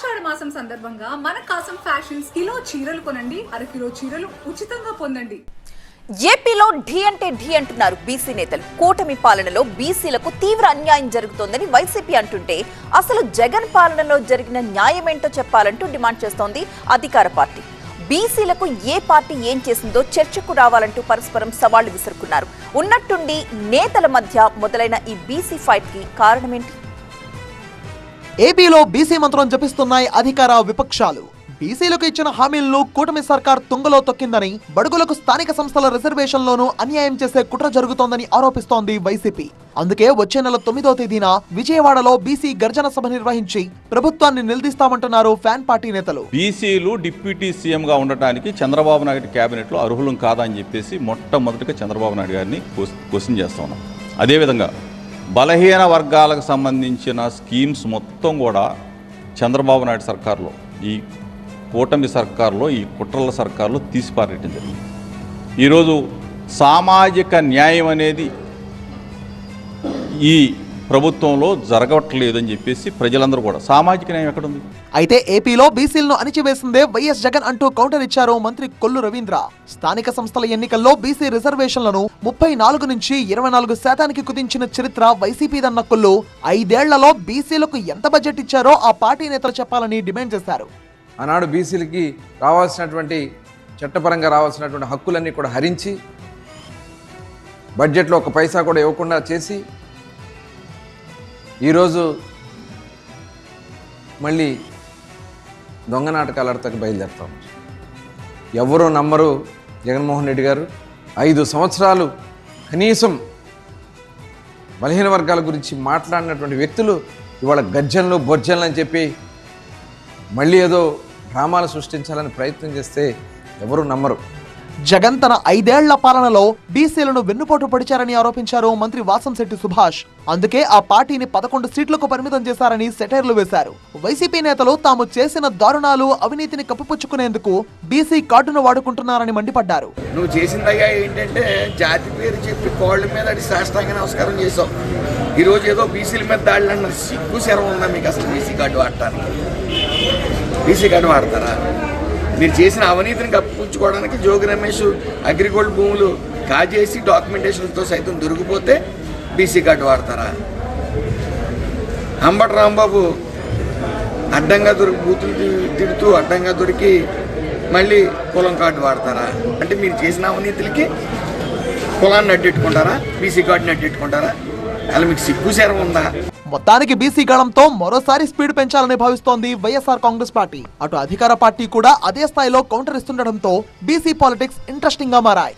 ఆషాఢ మాసం సందర్భంగా మన కాసం ఫ్యాషన్స్ కిలో చీరలు కొనండి, అరకిలో చీరలు ఉచితంగా పొందండి. ఏపీలో ఢీ అంటే ఢీ అంటున్నారు బీసీ నేతలు. కూటమి పాలనలో బీసీలకు తీవ్ర అన్యాయం జరుగుతోందని వైసీపీ అంటుంటే అసలు జగన్ పాలనలో జరిగిన న్యాయమేంటో చెప్పాలంటూ డిమాండ్ చేస్తోంది అధికార పార్టీ. బీసీలకు ఏ పార్టీ ఏం చేసిందో చర్చకు రావాలంటూ పరస్పరం సవాళ్లు విసురుకున్నారు. ఉన్నట్టుండి నేతల మధ్య మొదలైన ఈ బీసీ ఫైట్ కి కారణమేంటి? ఏపీలో బీసీ మంత్రం జపిస్తున్నాయి అధికార విపక్షాలు. బీసీలకు ఇచ్చిన హామీలను కూటమి సర్కార్ తుంగలో తొక్కిందని, బడుగులకు స్థానిక సంస్థల రిజర్వేషన్లోనూ అన్యాయం చేసే కుట్ర జరుగుతోందని ఆరోపిస్తోంది వైసీపీ. అందుకే వచ్చే నెల 9వ తేదీన విజయవాడలో బీసీ గర్జన సభ నిర్వహించి ప్రభుత్వాన్ని నిలదీస్తామంటున్నారు ఫ్యాన్ పార్టీ నేతలు. బీసీలు డిప్యూటీ సీఎంగా ఉండటానికి చంద్రబాబు నాయుడు కేబినెట్లో అర్హులం కాదా అని చెప్పేసి మొట్టమొదటిగా చంద్రబాబు నాయుడు గారిని క్వశ్చన్ చేస్తా ఉన్నాం. అదేవిధంగా బలహీన వర్గాలకు సంబంధించిన స్కీమ్స్ మొత్తం కూడా చంద్రబాబు నాయుడు సర్కార్లో, ఈ కూటమి సర్కారులో, ఈ కుట్రల సర్కారులో తీసిపారేయటం జరిగింది. ఈరోజు సామాజిక న్యాయం అనేది ఈ ప్రభుత్వంలో జరగట్లేదని చెప్పేసి ప్రజలందరూ కూడా, సామాజిక న్యాయం ఎక్కడుంది? అయితే ఏపీలో బీసీలను అణిచివేసిందే వైఎస్ జగన్ అంటూ కౌంటర్ ఇచ్చారు మంత్రి కొల్లు రవీంద్ర. స్థానిక సంస్థల ఎన్నికల్లో బీసీ రిజర్వేషన్లను 34 నుంచి 24% కుదించిన చరిత్ర వైసీపీదన్న కొల్లు 5 ఏళ్లలో బీసీలకు ఎంత బడ్జెట్ ఇచ్చారో ఆ పార్టీ నేతలు చెప్పాలని డిమాండ్ చేశారు. ఆనాడు బీసీలకి రావాల్సినటువంటి చట్టపరంగా రావాల్సినటువంటి హక్కులన్నీ కూడా హరించి బడ్జెట్లో ఒక పైసా కూడా ఇవ్వకుండా చేసి ఈరోజు మళ్ళీ దొంగ నాటకాలు ఆడతాకి బయలుదేరుతాం. ఎవరూ నమ్మరు జగన్మోహన్ రెడ్డి గారు. 5 సంవత్సరాలు కనీసం బలహీన వర్గాల గురించి మాట్లాడినటువంటి వ్యక్తులు ఇవాళ గర్జనలు బొర్జనలు అని చెప్పి మళ్ళీ ఏదో డ్రామాలు సృష్టించాలని ప్రయత్నం చేస్తే ఎవరూ నమ్మరు. జగన్ తన 5 ఏళ్ల పాలనలో బీసీలను వెన్నుపోటు పొడిచారని ఆరోపించారు మంత్రి వాసంశెట్టి సుభాష్. అందుకే ఆ పార్టీని 11 సీట్లకు పరిమితం చేశారని సెటైర్లు వేశారు. వైసీపీ నేతలు తాము చేసిన దారుణాలు, అవినీతిని కప్పిపుచ్చుకునేందుకు బీసీ కార్డును వాడుకుంటున్నారని మండిపడ్డారు. నువ్వు చేసిందయ్యా ఏంటంటే జాతి పేరు చెప్పి కోళ్ళ మీద అది సాష్టాంగ నమస్కారం చేసావు. ఈరోజు ఏదో బీసీల మీద దాడులు అన్నారు. సిగ్గు శరం ఉందా మీకు అసలు బీసీ కార్డు వాడటానికి? బీసీ కార్డు వాడతారా? మీరు చేసిన అవినీతిని కప్పించుకోవడానికి జోగి రమేష్ అగ్రిగోల్డ్ భూములు కాజేసి డాక్యుమెంటేషన్తో సైతం దొరికిపోతే బీసీ కార్డు వాడతారా? అంబటి రాంబాబు అడ్డంగా బూతులు తిడుతూ అడ్డంగా దొరికి మళ్ళీ కులం కార్డు వాడతారా? అంటే మీరు చేసిన అవినీతులకి కులాన్ని అడ్డెట్టుకుంటారా? బీసీ కార్డుని అడ్డెట్టుకుంటారా? అలా మీకు సిగ్గుశరం ఉందా? మొత్తానికి బీసీ గళంతో మరోసారి స్పీడ్ పెంచాలని భావిస్తోంది వైఎస్ఆర్ కాంగ్రెస్ పార్టీ. అటు అధికార పార్టీ కూడా అదే స్థాయిలో కౌంటర్ ఇస్తుండటంతో బీసీ పాలిటిక్స్ ఇంట్రెస్టింగ్ గా మారాయి.